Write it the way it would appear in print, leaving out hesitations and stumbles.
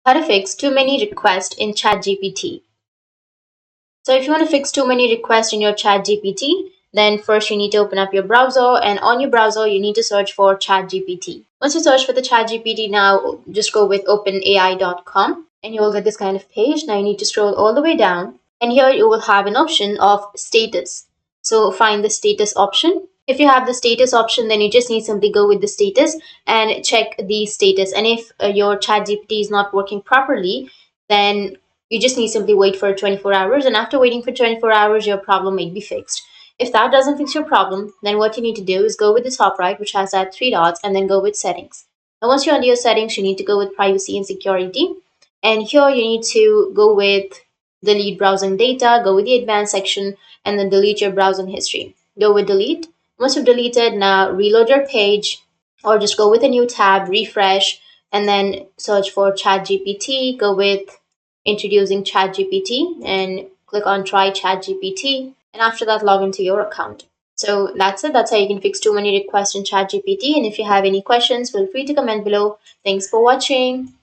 How to fix too many requests in ChatGPT. So if you want to fix too many requests in your ChatGPT, then first you need to open up your browser, and on your browser you need to search for ChatGPT. Once you search for the ChatGPT, now just go with openai.com and you will get this kind of page. Now you need to scroll all the way down, and here you will have an option of status. So find the status option. If you have the status option, then you just need simply go with the status and check the status. And if your ChatGPT is not working properly, then you just need simply wait for 24 hours, and after waiting for 24 hours, your problem may be fixed. If that doesn't fix your problem, then what you need to do is go with the top right, which has that three dots, and then go with settings. Now, once you're under your settings, you need to go with privacy and security. And here you need to go with delete browsing data, go with the advanced section, and then delete your browsing history. Go with delete. Once you've deleted, now reload your page, or just go with a new tab, refresh, and then search for ChatGPT. Go with introducing ChatGPT and click on try ChatGPT. And after that, log into your account. So that's it. That's how you can fix too many requests in ChatGPT. And if you have any questions, feel free to comment below. Thanks for watching.